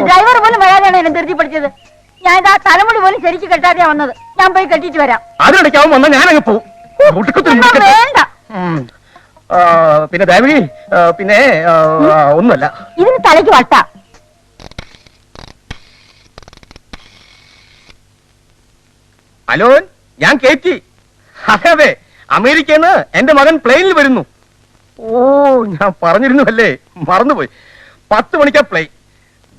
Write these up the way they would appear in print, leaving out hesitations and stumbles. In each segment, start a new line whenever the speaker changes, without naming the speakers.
Driver പോലും വരാതെയാണ് എന്നെ ധൃതി പഠിച്ചത്. ഞാൻ ഇതാ തലമുടി പോലും ശരിക്ക് കെട്ടാതെയാ വന്നത്. ഞാൻ പോയി കെട്ടിട്ട് വരാം.
അതിനിടയ്ക്കാവും വന്ന ഞാനങ്ങ് പോവും.
വേണ്ട.
പിന്നെ ദേവി, പിന്നെ ഒന്നുമല്ല,
ഇതിന് തലയ്ക്ക് വട്ട.
അലോൻ, ഞാൻ കേറ്റി. അതെ, അമേരിക്കയിൽ നിന്ന് എന്റെ മകൻ പ്ലെയിനിൽ വരുന്നു. ഓ, ഞാൻ പറഞ്ഞിരുന്നു അല്ലേ, മറന്നുപോയി. 10 മണിക്കാ പ്ലെയിൻ.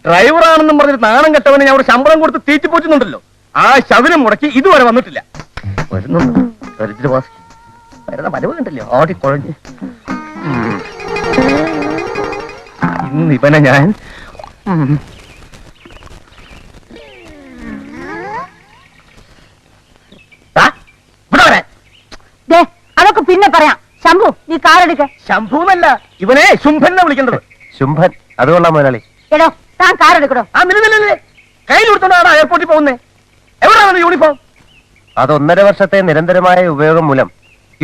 ഡ്രൈവറാണെന്നും പറഞ്ഞിട്ട് നാണം കെട്ടവനെ ഞാൻ അവിടെ ശമ്പളം കൊടുത്ത് തീറ്റിപ്പോറ്റുന്നുണ്ടല്ലോ. ആ ശവനം മുടക്കി ഇതുവരെ വന്നിട്ടില്ല. വരുന്നുണ്ട് ദരിദ്രവാസി. വരുന്ന വരവ് കണ്ടില്ലേ, ഓടിക്കൊഴഞ്ഞ്. ഇന്ന് ഇവനെ ഞാൻ
അതൊക്കെ പിന്നെ പറയാം. ശംഭു, നീ കാറെടുക്ക.
ശംഭുവല്ല, ഇവനെ ശുംഭനെ വിളിക്കേണ്ടത്.
ശുംഭൻ, അതുകൊള്ളാം മുതലാളി.
എടോ, താൻ കാറെടുക്കടോ.
ആ നിലനില്ലേ കയ്യിൽ കൊടുത്തോണ്ടാണ് എയർപോർട്ടിൽ പോകുന്നേ. എവിടെയാണ് യൂണിഫോം?
അത് 1.5 വർഷത്തെ നിരന്തരമായ ഉപയോഗം മൂലം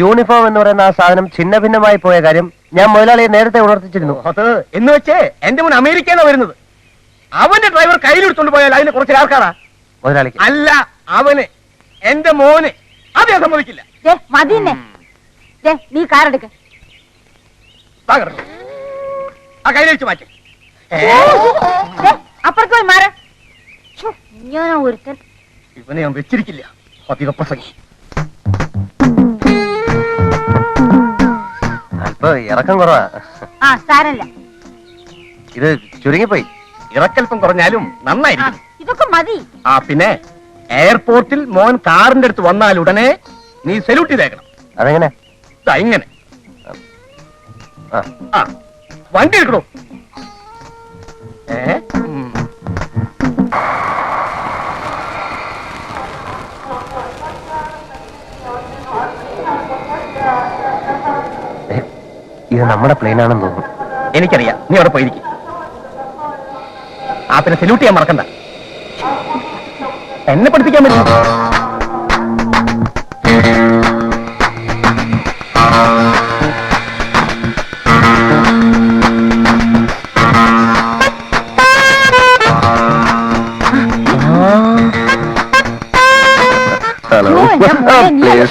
യൂണിഫോം എന്ന് പറയുന്ന ആ സാധനം ഛിന്ന ഭിന്നമായി പോയ കാര്യം ഞാൻ മുതലാളിയെ നേരത്തെ ഉണർത്തിച്ചിരുന്നു.
അത് എന്ന് വെച്ചേ എന്റെ മുൻ അമേരിക്കയിലാണ് വരുന്നത്. അവന്റെ ഡ്രൈവർ കയ്യിലെടുത്തോണ്ട് പോയാൽ അതിന് കുറച്ച് ആൾക്കാരാ.
മുതലാളിക്ക്
അല്ല, അവന്, എന്റെ മോന്. അത് ഞാൻ സമ്മതിക്കില്ല.
മതിന്നെ, നീ കാറെടുക്ക.
ആ കയ്യിലടിച്ച് മാറ്റി.
അപ്പുറത്ത് പോയി മാറ. ഞാനോ ഒരുത്തൻ.
ഇവനെ ഞാൻ വെച്ചിരിക്കില്ല. അധിക പ്രസംഗി.
അല്പ ഇറക്കം കുറവാ.
ആ, സാരല്ല.
ഇത് ചുരുങ്ങിപ്പോയി.
ഇറക്കൽപ്പം കുറഞ്ഞാലും നന്നായിരിക്കും.
ഇതൊക്കെ മതി.
ആ, പിന്നെ എയർപോർട്ടിൽ മോൻ കാറിന്റെ അടുത്ത് വന്നാൽ ഉടനെ നീ സല്യൂട്ട് ചെയ്തേക്കണം.
അതെങ്ങനെ?
ഇങ്ങനെ. ആ, വണ്ടി എടുക്കണോ?
ഇത് നമ്മുടെ പ്ലെയിനാണെന്ന് തോന്നുന്നു.
എനിക്കറിയാം, നീ അവിടെ പോയിരിക്കും. ആ, പിന്നെ സല്യൂട്ട് ചെയ്യാൻ മറക്കണ്ട. എന്നെ പഠിപ്പിക്കാൻ പറ്റും.
Hello.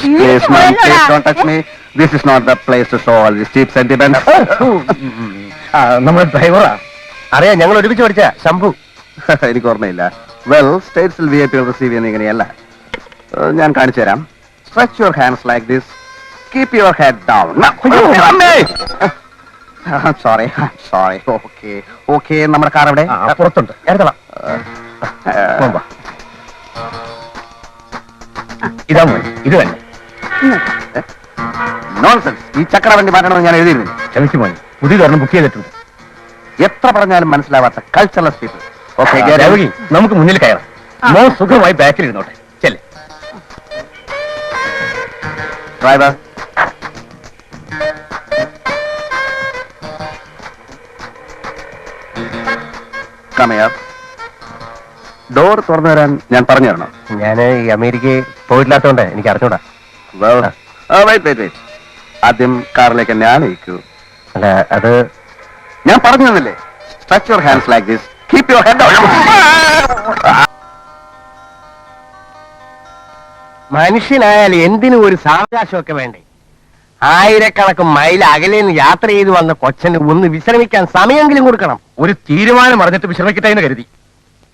Please, ma'am, please don't touch me. This is not the place to show all these cheap sentiments.
നമ്മുടെ ഡ്രൈവറാ.
അറിയാം, ഞങ്ങൾ ഒരുമിച്ച് പഠിച്ച ശംഭു.
എനിക്ക് ഓർമ്മയില്ല. വെൽ, സ്റ്റേറ്റ്സിൽ VIP റിസീവ് ചെയ്യുന്ന ഇങ്ങനെയല്ല. ഞാൻ കാണിച്ചു തരാം. Stretch your hands like this. Keep your head down. Sorry. Okay. നമ്മുടെ കാർ എവിടെ?
പുറത്തുണ്ട്. എടുത്തളാം. ഇതാ മോനെ, ഇത് തന്നെ.
നോൺസെൻസ്. ഈ ചക്ര വണ്ടി മാറ്റണമെന്ന് ഞാൻ എഴുതിയിരുന്നു.
ക്ഷമിച്ചു മോനെ, പുതിയതൊരെണ്ണം ബുക്ക് ചെയ്തിട്ടുണ്ട്.
എത്ര പറഞ്ഞാലും മനസ്സിലാവാത്ത കൾച്ചറൽ പീപ്പിൾ. ഓക്കെ,
നമുക്ക് മുന്നിൽ കയറാം. മോ സുഖമായി ബാക്കിൽ ഇരുന്നോട്ടെ. ചെല്ലേ
ഡ്രൈവർ. ഡോർ തുറന്നു തരാൻ ഞാൻ പറഞ്ഞു തരണം.
ഞാൻ ഈ അമേരിക്കയിൽ പോയിട്ടില്ലാത്തോണ്ട് എനിക്ക് അറിഞ്ഞൂടാ.
വെയിറ്റ്. ആദ്യം കാറിലേക്ക് എന്നെ ആനയിക്കൂ.
അല്ല, അത്
ഞാൻ പറഞ്ഞു തന്നില്ലേ? Stretch your hands like this. Keep your head down.
മനുഷ്യനായാൽ എന്തിനും ഒരു സാവകാശമൊക്കെ വേണ്ടേ? 1000കണക്ക് മൈൽ അകലേന്ന് യാത്ര ചെയ്ത് വന്ന കൊച്ചന് ഒന്ന് വിശ്രമിക്കാൻ സമയമെങ്കിലും കൊടുക്കണം.
ഒരു തീരുമാനം അറിഞ്ഞിട്ട് വിശ്രമിക്കട്ടെ എന്ന് കരുതി.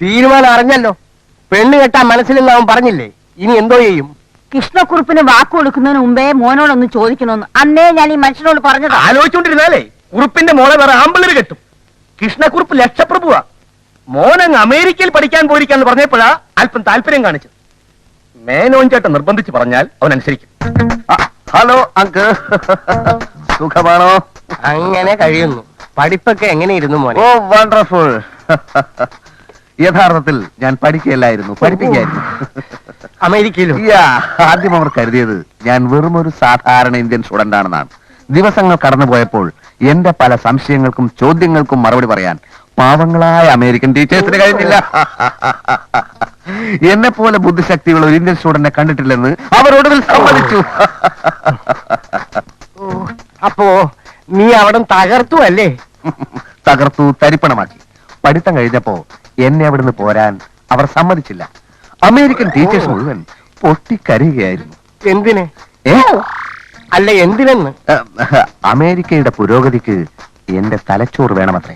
തീരുമാനം അറിഞ്ഞല്ലോ. പെണ്ണ് കെട്ടാൻ മനസ്സിലെന്ന് അവൻ പറഞ്ഞില്ലേ. ഇനി എന്തോ ചെയ്യും?
കൃഷ്ണക്കുറുപ്പിന് വാക്ക് കൊടുക്കുന്നതിന് മുമ്പേ മോനോടൊന്ന് ചോദിക്കണമെന്ന് അന്നേ ഞാൻ ഈ മനുഷ്യനോട് പറഞ്ഞത്.
ആലോചിച്ചോണ്ടിരുന്നാലേ കുറുപ്പിന്റെ മോളെ വേറെ ആമ്പിള്ളേര് കെട്ടും. കൃഷ്ണക്കുറുപ്പ് ലക്ഷപ്രഭുവാ. മോനങ്ങ് അമേരിക്കയിൽ പഠിക്കാൻ പോയിരിക്കാന്ന് പറഞ്ഞപ്പോഴാ അല്പം താല്പര്യം കാണിച്ചത്. മേനോൻ ചേട്ടൻ നിർബന്ധിച്ച് പറഞ്ഞാൽ അവൻ അനുസരിക്കും.
ഹലോ അങ്കിൾ, സുഖമാണോ?
അങ്ങനെ കഴിയുന്നു. പഠിപ്പൊക്കെ എങ്ങനെയിരുന്നു മോനെ?
ഓ, വണ്ടർഫുൾ. യഥാർത്ഥത്തിൽ ഞാൻ പഠിക്കുകയല്ലായിരുന്നു, പഠിപ്പിക്കായിരുന്നു.
അമേരിക്കയിലും?
ആദ്യം അവർ കരുതിയത് ഞാൻ വെറും ഒരു സാധാരണ ഇന്ത്യൻ സ്റ്റുഡന്റ് ആണെന്നാണ്. ദിവസങ്ങൾ കടന്നുപോയപ്പോൾ എന്റെ പല സംശയങ്ങൾക്കും ചോദ്യങ്ങൾക്കും മറുപടി പറയാൻ പാവങ്ങളായ അമേരിക്കൻ ടീച്ചേഴ്സിന് കഴിഞ്ഞില്ല. എന്നെ പോലെ ബുദ്ധിശക്തിയുള്ള ഒരു ഇന്ത്യൻ സ്റ്റുഡന്റിനെ കണ്ടിട്ടില്ലെന്ന് അവരൊടുവിൽ സമ്മതിച്ചു.
അപ്പോ നീ അവിടെ തകർത്തു അല്ലേ?
തകർത്തു, തരിപ്പണമാക്കി. പഠിത്തം കഴിഞ്ഞപ്പോ എന്നെ അവിടുന്ന് പോരാൻ അവർ സമ്മതിച്ചില്ല. അമേരിക്കൻ ടീച്ചേഴ്സ് മുഴുവൻ പൊട്ടിക്കരയുകയായിരുന്നു.
എന്തിന്?
ഏ
അല്ല, എന്തിനെന്ന്?
അമേരിക്കയുടെ പുരോഗതിക്ക് എന്റെ തലച്ചോറ് വേണമത്രേ.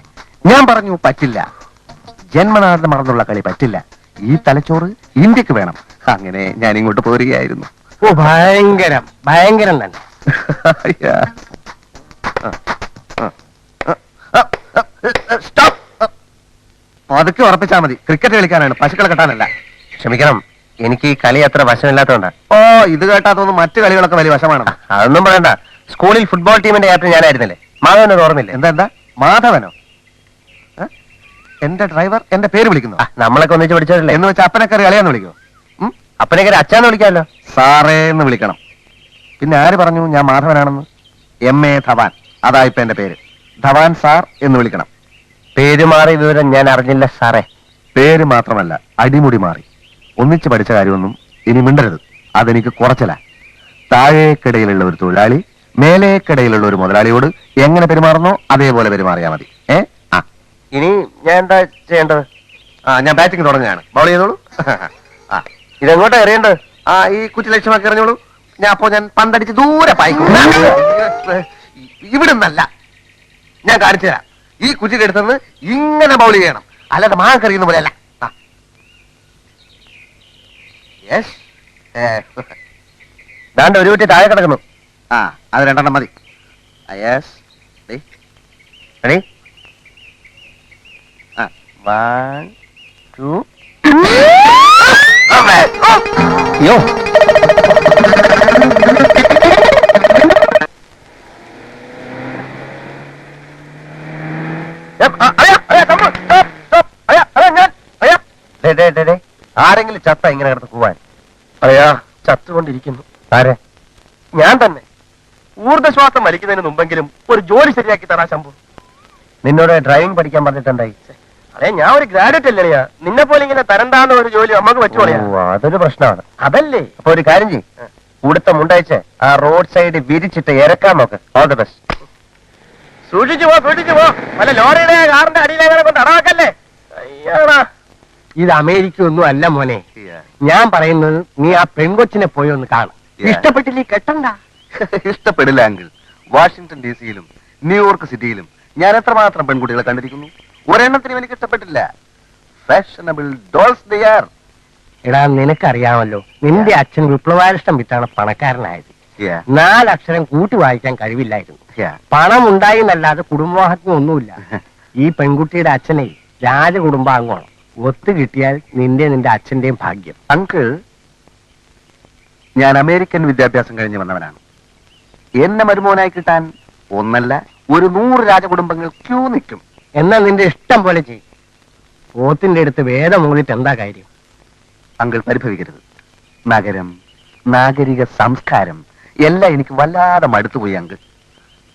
ഞാൻ പറഞ്ഞു പറ്റില്ല, ജന്മനാഥം മറന്നുള്ള കളി പറ്റില്ല, ഈ തലച്ചോറ് ഇന്ത്യക്ക് വേണം. അങ്ങനെ ഞാൻ ഇങ്ങോട്ട് പോരുകയായിരുന്നു.
ഓ, ഭയങ്കരം ഭയങ്കരം തന്നെ.
സ്റ്റോപ്പ്. അതൊക്കെ ഉറപ്പിച്ചാൽ മതി. ക്രിക്കറ്റ് കളിക്കാനാണ്, പശുക്കളെ കെട്ടാനല്ല.
ക്ഷമിക്കണം, എനിക്ക് ഈ കളി അത്ര വശമില്ലാത്തോണ്ടാ.
ഓ, ഇത് കേട്ടാത്തൊന്നും മറ്റു കളികളൊക്കെ വലിയ വശമാണ്.
അതൊന്നും പറയണ്ട. സ്കൂളിൽ ഫുട്ബോൾ ടീമിന്റെ ക്യാപ്റ്റൻ ഞാനായിരുന്നില്ലേ? മാധവനൊരു ഓർമ്മയില്ലേ?
എന്താ മാധവനോ? എന്റെ ഡ്രൈവർ എന്റെ പേര് വിളിക്കുന്നു.
നമ്മളൊക്കെ ഒന്നിച്ച് പഠിച്ചതല്ലേ?
എന്ന് വെച്ചാൽ അപ്പനെ കയറി കളിയാന്ന് വിളിക്കോ?
അപ്പനെ കയറി അച്ഛാന്ന് വിളിക്കാമല്ലോ.
സാറേ എന്ന് വിളിക്കണം. പിന്നെ ആര് പറഞ്ഞു ഞാൻ മാധവനാണെന്ന്? MA ധവാൻ, അതാ ഇപ്പൊ എന്റെ പേര്. ധവാൻ സാർ എന്ന് വിളിക്കണം.
പേര് മാറിയ വിവരം ഞാൻ അറിഞ്ഞില്ല സാറേ.
പേര് മാത്രമല്ല, അടിമുടി മാറി. ഒന്നിച്ച് പഠിച്ച കാര്യമൊന്നും ഇനി മിണ്ടരുത്. അതെനിക്ക് കുറച്ചില്ല. താഴേക്കിടയിലുള്ള ഒരു തൊഴിലാളി മേലേക്കിടയിലുള്ള ഒരു മുതലാളിയോട് എങ്ങനെ പെരുമാറുന്നോ അതേപോലെ പെരുമാറിയാ മതി.
ഇനി ഞാൻ എന്താ ചെയ്യേണ്ടത്?
ഞാൻ ബാറ്റിംഗ് തുടങ്ങുകയാണ്. ബൗൾ ചെയ്തോളൂ.
ഇതെങ്ങോട്ടാ എറിയേണ്ടത്?
ഈ കുറ്റി ലക്ഷ്യമാക്കി എറിഞ്ഞോളൂ. ഞാൻ പന്തടിച്ച് ദൂരെ പായിക്കും. ഇവിടുന്നല്ല, ഞാൻ കാണിച്ചു തരാം. ഈ കുറ്റിയുടെ അടുത്തുനിന്ന് ഇങ്ങനെ ബൗൾ ചെയ്യണം, അല്ലാതെ മാങ്ങ കറിയുന്ന പോലെയല്ല.
ദാണ്ട് ഒരു കുറ്റി താഴെ കിടക്കുന്നു.
അത് 2 എണ്ണം മതി.
റെഡി? 1 2. അയ്യോ, ആരെങ്കിലും ചത്ത ഇങ്ങനെ കിടന്ന് പോവാൻ?
അയ്യാ, ചത്തുകൊണ്ടിരിക്കുന്നു.
ആരെ?
ഞാൻ തന്നെ. ഊർജ്ജശ്വാസം വലിക്കുന്നതിന് മുമ്പെങ്കിലും ഒരു ജോലി ശരിയാക്കി തരാ ശംഭു.
നിന്നോട് ഡ്രൈവിംഗ് പഠിക്കാൻ പറഞ്ഞിട്ടുണ്ടായി.
അതെ, ഞാൻ ഒരു ഗ്രാജുവേറ്റ് അല്ലയാ. നിന്നെ പോലെ ഇങ്ങനെ തരണ്ടാന്ന ഒരു ജോലി നമുക്ക് പറ്റുവാളിയാ.
അതൊരു പ്രശ്നമാണ്.
അതല്ലേ.
അപ്പൊ ഒരു കാര്യം ചെയ്യും, ഉടുത്ത മുണ്ടയച്ച് ആ റോഡ് സൈഡ് വിരിച്ചിട്ട് ഇറക്കാൻ നോക്ക്. All the best.
സൂക്ഷിച്ചു പോ. വല്ല ലോറിയുടെ കാറിന്റെ അടിയിലേക്കാളെ കൊണ്ട് അടവാക്കല്ലേ. അയ്യാടാ.
ഇത് അമേരിക്ക ഒന്നും അല്ല മോനെ. ഞാൻ പറയുന്നത് നീ ആ പെൺകൊച്ചിനെ പോയി ഒന്ന് കാണും. ഇഷ്ടപ്പെട്ടില്ലേ കെട്ടണ്ട.
ഇഷ്ടപ്പെടില്ല അങ്കിൾ. വാഷിംഗ്ടൺ DC-യിലും ന്യൂയോർക്ക് സിറ്റിയിലും ഞാൻ എത്രമാത്രം പെൺകുട്ടികളെ കണ്ടിരിക്കുന്നു. ഒരെണ്ണത്തിനും എനിക്ക് ഇഷ്ടപ്പെട്ടില്ല. Fashionable dolls they are.
എടാ, നിനക്കറിയാമല്ലോ, നിന്റെ അച്ഛൻ വിപ്ലവാരിഷ്ടം വിറ്റാണ് പണക്കാരനായത്. 4 അക്ഷരം കൂട്ടി വായിക്കാൻ കഴിവില്ലായിരുന്നു. പണം ഉണ്ടായി എന്നല്ലാതെ കുടുംബമാഹത്മ്യം ഒന്നുമില്ല. ഈ പെൺകുട്ടിയുടെ അച്ഛനെ രാജകുടുംബാംഗമാണ്. ഒത്തു കിട്ടിയാൽ നിന്റെ അച്ഛന്റെയും ഭാഗ്യം.
അങ്കിൾ, ഞാൻ അമേരിക്കൻ വിദ്യാഭ്യാസം കഴിഞ്ഞ് വന്നവനാണ്. എന്നെ മരുമോനായി കിട്ടാൻ ഒന്നല്ല, ഒരു 100 രാജകുടുംബങ്ങൾ ക്യൂ നിൽക്കും.
എന്നാ നിന്റെ ഇഷ്ടം പോലെ ചെയ്യും. പോത്തിന്റെ അടുത്ത് വേദം മൂന്നിട്ട് എന്താ കാര്യം?
അങ്കിൾ പരിഭവിക്കരുത്. നഗരം, നാഗരിക സംസ്കാരം എല്ലാം എനിക്ക് വല്ലാതെ മടുത്തുപോയി അങ്കിൾ.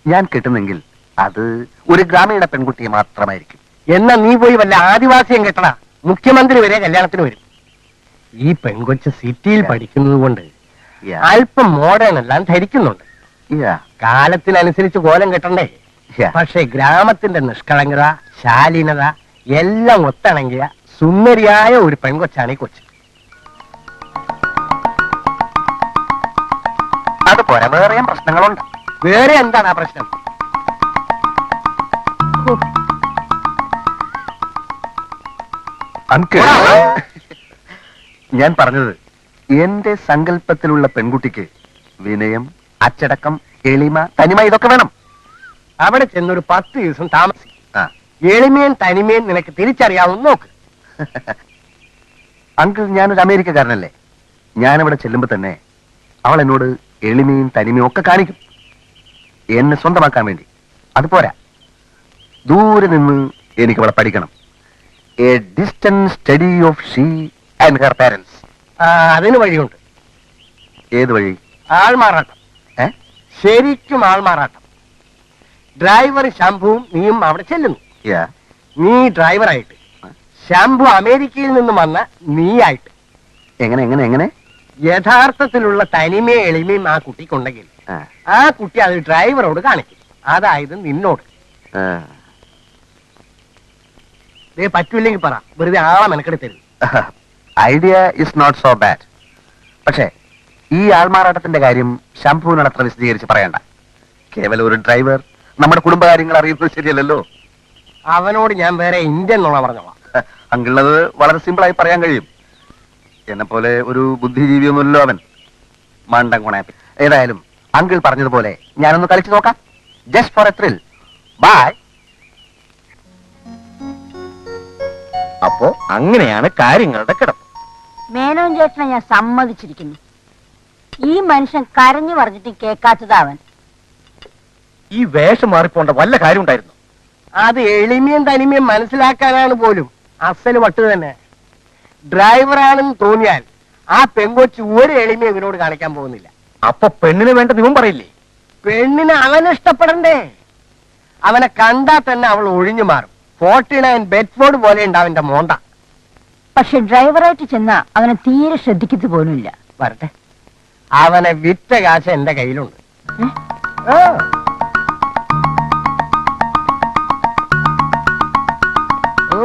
ഞാൻ കിട്ടുന്നെങ്കിൽ അത് ഒരു ഗ്രാമീണ പെൺകുട്ടിയെ മാത്രമായിരിക്കും.
എന്നാ നീ പോയി വല്ല ആദിവാസിയും കെട്ടടാ. മുഖ്യമന്ത്രി വരെ കല്യാണത്തിന് വരും. ഈ പെൺകൊച്ച് സിറ്റിയിൽ പഠിക്കുന്നത് കൊണ്ട് അല്പം മോഡേൺ എല്ലാം ധരിക്കുന്നുണ്ട്. കാലത്തിനനുസരിച്ച് കോലം കെട്ടണ്ടേ? പക്ഷെ ഗ്രാമത്തിന്റെ നിഷ്കളങ്കത, ശാലീനത എല്ലാം ഒത്തിണങ്ങിയ സുന്ദരിയായ ഒരു പെൺകൊച്ചാണ് ഈ കൊച്ച്.
അതുപോലെ വേറെയും പ്രശ്നങ്ങളുണ്ട്.
വേറെ എന്താണ് ആ പ്രശ്നം?
അങ്കിൾ, ഞാൻ പറഞ്ഞത് എന്റെ സങ്കല്പത്തിലുള്ള പെൺകുട്ടിക്ക് വിനയം, അച്ചടക്കം, എളിമ, തനിമ ഇതൊക്കെ വേണം.
അവിടെ ചെന്നൊരു 10 ദിവസം താമസിക്കും. എളിമയും തനിമയും നിനക്ക് തിരിച്ചറിയാവുന്ന നോക്ക്.
അങ്കിൾ, ഞാനൊരു അമേരിക്കക്കാരനല്ലേ. ഞാനവിടെ ചെല്ലുമ്പോ തന്നെ അവൾ എന്നോട് എളിമയും തനിമയും ഒക്കെ കാണിക്കും, എന്നെ സ്വന്തമാക്കാൻ വേണ്ടി. അത് പോരാ, ദൂരെ നിന്ന് എനിക്ക് അവളെ പഠിക്കണം. A distant study of she and her parents.
അതിന് വഴിയുണ്ട്.
ഏത് വഴി?
ആൾമാറാട്ടം. ശരിക്കും ആൾമാറാട്ടം. ഡ്രൈവർ ശംഭുവും നീയും അവിടെ ചെല്ലുന്നു. നീ ഡ്രൈവറായിട്ട്, ശംഭു അമേരിക്കയിൽ നിന്നും വന്ന നീയായിട്ട്.
എങ്ങനെ എങ്ങനെ എങ്ങനെ?
യഥാർത്ഥത്തിലുള്ള തനിമയും എളിമയും ആ കുട്ടിക്കുണ്ടെങ്കിൽ ആ കുട്ടി അത് ഡ്രൈവറോട് കാണിക്കും. അതായത് നിന്നോട്. പറ്റൂല്ലെങ്കിൽ പറ, വെറുതെ ആളെ മെനക്കെടി തരും.
Idea is not so bad. പക്ഷേ ഈ ആൾമാറാട്ടത്തിന്റെ കാര്യം ശംഭുവിനോട് അത്ര വിശദീകരിച്ച് പറയണ്ട. കേവലം ഒരു ഡ്രൈവർ നമ്മുടെ കുടുംബകാര്യങ്ങൾ അറിയുന്നത് ശരിയല്ലല്ലോ.
അവനോട് ഞാൻ വേറെ ഇന്ത്യൻ നുണ പറഞ്ഞോളാം.
അങ്കിളത് വളരെ സിമ്പിളായി പറയാൻ കഴിയും. എന്നെ പോലെ ഒരു ബുദ്ധിജീവിയൊന്നുമല്ലോ അവൻ. മണ്ടൻ കുണാപ്പി. ഏതായാലും അങ്കിൾ പറഞ്ഞതുപോലെ ഞാനൊന്ന് കളിച്ചു നോക്കാം. Just for a thrill. Bye.
അപ്പോ അങ്ങനെയാണ് കാര്യങ്ങളുടെ കിടപ്പ്.
മേനോൻ ചേട്ടനെ ഞാൻ സമ്മതിച്ചിരിക്കുന്നു. ഈ മനുഷ്യൻ കരഞ്ഞു പറഞ്ഞിട്ട് കേൾക്കാത്തതാ അവൻ.
ഈ വേഷം മാറിപ്പോണ്ട വല്ല കാര്യം ഉണ്ടായിരുന്നു?
അത് എളിമയും തനിമയും മനസ്സിലാക്കാനാണ് പോലും. അസല് വട്ട് തന്നെ. ഡ്രൈവറാണെന്ന് തോന്നിയാൽ ആ പെങ്കൊച്ച് ഒരു എളിമയും ഇവനോട് കാണിക്കാൻ പോകുന്നില്ല.
അപ്പൊ പെണ്ണിന് വേണ്ട നിവൻ പറയില്ലേ?
പെണ്ണിന് അവനെ ഇഷ്ടപ്പെടണ്ടേ? അവനെ കണ്ടാ തന്നെ അവൾ ഒഴിഞ്ഞു മാറും. 49 ബെഡ്ഫോർഡ് പോലെ ഉണ്ട് അവന്റെ മോന്ത.
പക്ഷെ ഡ്രൈവറായിട്ട് ചെന്നാ അവനെ തീരെ ശ്രദ്ധിക്കത്തു പോലുമില്ല.
വരട്ടെ, അവനെ വിറ്റ കാശ് എന്റെ കയ്യിലുണ്ട്. ആ. ഓ,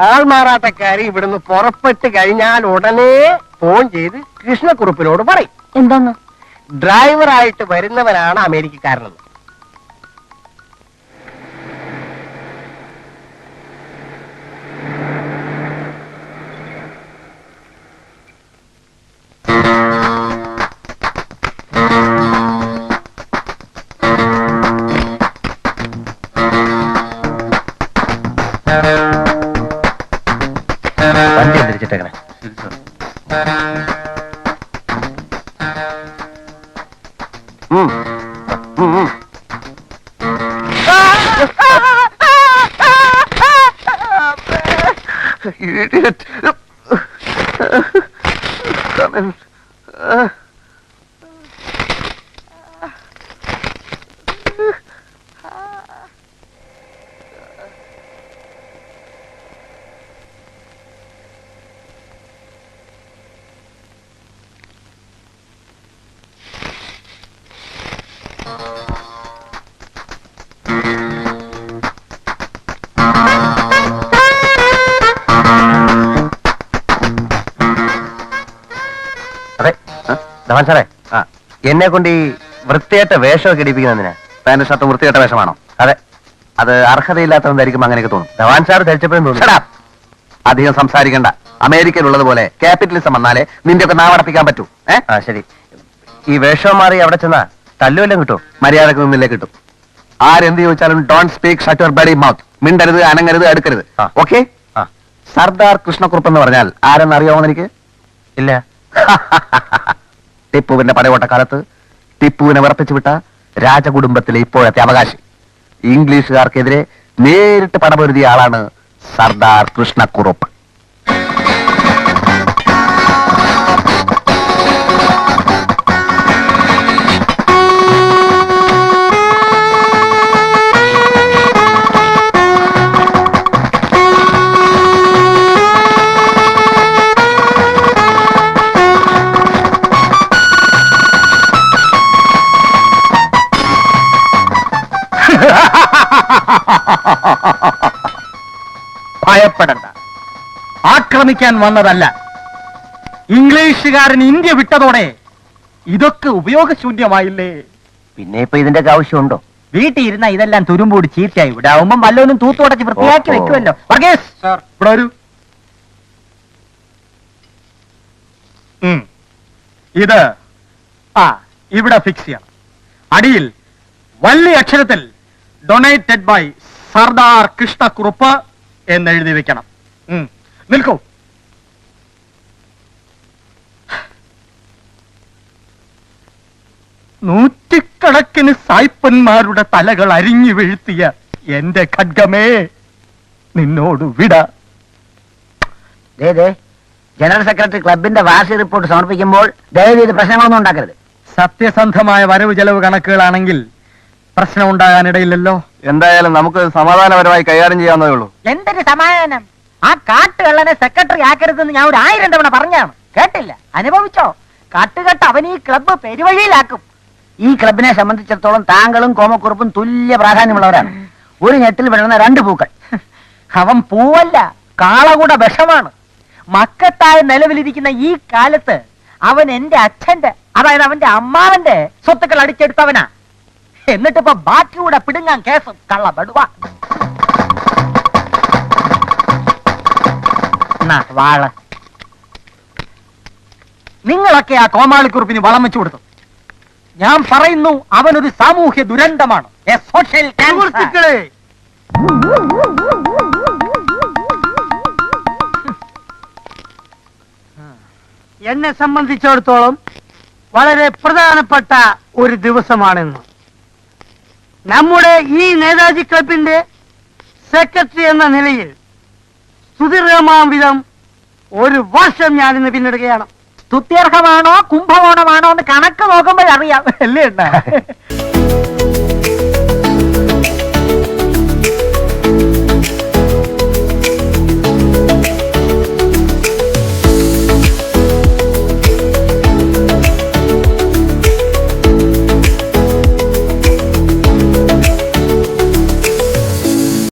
ആൾമാറാട്ടക്കാരി ഇവിടുന്ന് പുറപ്പെട്ട് കഴിഞ്ഞാൽ ഉടനെ ഫോൺ ചെയ്ത് കൃഷ്ണക്കുറുപ്പിനോട് പറയും.
എന്താന്ന്?
ഡ്രൈവറായിട്ട് വരുന്നവനാണ് അമേരിക്കക്കാരനെന്ന്.
വണ്ടി എന്തിരിച്ചിട്ടേക്കണേ. Idiot. Come in.
ധവാൻ സാറേ, എന്നെ കൊണ്ട് ഈ വൃത്തിയായിട്ട വേഷമൊക്കെ ഇടിപ്പിക്കുന്നതിന്.
പാന്റ് ഷർട്ട് വൃത്തികെട്ട വേഷമാണോ?
അതെ.
അത് അർഹതയില്ലാത്തവന്തായിരിക്കും അങ്ങനെയൊക്കെ തോന്നും.
ധവാൻ സാർ ധരിച്ചപ്പോഴും തോന്നി.
Shut up. അധികം സംസാരിക്കണ്ട. അമേരിക്കയിലുള്ളതുപോലെ ക്യാപിറ്റലിസം വന്നാലേ നിന്റെ ഒക്കെ നാവടപ്പിക്കാൻ പറ്റൂ.
ആ ശരി. ഈ വേഷം മാറി അവിടെ ചെന്നാ തല്ലുവല്ലം കിട്ടും?
മര്യാദക്ക് നിന്നില്ലേ കിട്ടും. ആരെന്ത് ചോദിച്ചാലും don't speak, shut your bloody mouth. മിണ്ടരുത്, അനങ്ങരുത്, അടുക്കരുത്.
ആ.
ഓക്കെ?
ആ.
സർദാർ കൃഷ്ണക്കുറുപ്പ് എന്ന് പറഞ്ഞാൽ ആരെന്ന് അറിയാമോ എനിക്ക്?
ഇല്ല.
ടിപ്പുവിന്റെ പടയോട്ടക്കാലത്ത് ടിപ്പുവിനെ വിറപ്പിച്ചു വിട്ട രാജകുടുംബത്തിലെ ഇപ്പോഴത്തെ അവകാശി. ഇംഗ്ലീഷുകാർക്കെതിരെ നേരിട്ട് പടപൊരുതിയ ആളാണ് സർദാർ കൃഷ്ണക്കുറുപ്പ്.
ഭയപ്പെടണ്ട, ആക്രമിക്കാൻ വന്നതല്ല. ഇംഗ്ലീഷുകാരൻ ഇന്ത്യ വിട്ടതോടെ ഇതൊക്കെ ഉപയോഗശൂന്യമായില്ലേ?
പിന്നെ ഇപ്പൊ ഇതിന്റെ ഒക്കെ ആവശ്യമുണ്ടോ?
വീട്ടിൽ ഇരുന്ന ഇതെല്ലാം തുരുമ്പൂടി ചീത്തയായി. ഇവിടെ ആവുമ്പം വല്ലവനും തൂത്തുടച്ച് വൃത്തിയാക്കി
ഓഹോ.
വെക്കുമല്ലോ. വർഗീസ്,
ഇവിടെ വരൂ. ഇത് ഇവിടെ ഫിക്സ് ചെയ്യണം. അടിയിൽ വലിയ അക്ഷരത്തിൽ ഡൊണേറ്റഡ് ബൈ സർദാർ കൃഷ്ണക്കുറുപ്പ് എന്നെഴുതി വെക്കണം. നിൽക്കൂ. നൂറ്റിക്കണക്കിന് സായ്പന്മാരുടെ തലകൾ അരിഞ്ഞു വീഴ്ത്തിയ എന്റെ ഖഡ്ഗമേ, നിന്നോട് വിട.
ജനറൽ സെക്രട്ടറി ക്ലബിന്റെ വാർഷിക റിപ്പോർട്ട് സമർപ്പിക്കുമ്പോൾ ദയവ് ചെയ്ത് പ്രശ്നങ്ങളൊന്നും ഉണ്ടാക്കരുത്.
സത്യസന്ധമായ വരവ് ചെലവ് കണക്കുകളാണെങ്കിൽ പ്രശ്നം ഉണ്ടാകാനിടയില്ലല്ലോ.
എന്തായാലും നമുക്ക് സമാധാനപരമായി കൈകാര്യം ചെയ്യാവുന്നതേ ഉള്ളൂ.
എന്തൊരു സമാധാനം! ആ കാട്ടുകള്ളനെ സെക്രട്ടറി ആക്കരുതെന്ന് ഞാൻ 1000 തവണ പറഞ്ഞാണ്. കേട്ടില്ല, അനുഭവിച്ചോ? കാട്ടുകെട്ട് അവൻ ഈ ക്ലബ്ബ് പെരുവഴിയിലാക്കും. ഈ ക്ലബിനെ സംബന്ധിച്ചിടത്തോളം താങ്കളും കോമക്കുറുപ്പും തുല്യ പ്രാധാന്യമുള്ളവരാണ്. ഒരു ഞെട്ടിൽ വിടുന്ന 2 പൂക്കൾ. അവൻ പൂവല്ല, കാളകൂട വിഷമാണ്. മക്കത്തായ നിലവിലിരിക്കുന്ന ഈ കാലത്ത് അവൻ എന്റെ അച്ഛന്റെ, അതായത് അവന്റെ അമ്മാവന്റെ സ്വത്തുക്കൾ അടിച്ചെടുത്തവനാ. എന്നിട്ടിപ്പോ ബാക്കിയൂടെ പിടുങ്ങാൻ കേസും കള്ള ബടുവാ. വാള നിങ്ങളൊക്കെ ആ കോമാളിക്കുറിപ്പിന് വളം വെച്ചു കൊടുത്തു. ഞാൻ പറയുന്നു, അവനൊരു സാമൂഹ്യ ദുരന്തമാണ്. A social cancer.
എന്നെ സംബന്ധിച്ചിടത്തോളം വളരെ പ്രധാനപ്പെട്ട ഒരു ദിവസമാണെന്ന്. നമ്മുടെ ഈ നേതാജി ക്ലബിന്റെ സെക്രട്ടറി എന്ന നിലയിൽ സുദീർഘമാം വിധം ഒരു വർഷം ഞാനിന്ന് പിന്നിടുകയാണ്.
സ്തുത്യർഹമാണോ കുംഭകോണമാണോ എന്ന് കണക്ക് നോക്കുമ്പോഴറിയാം അല്ലേ?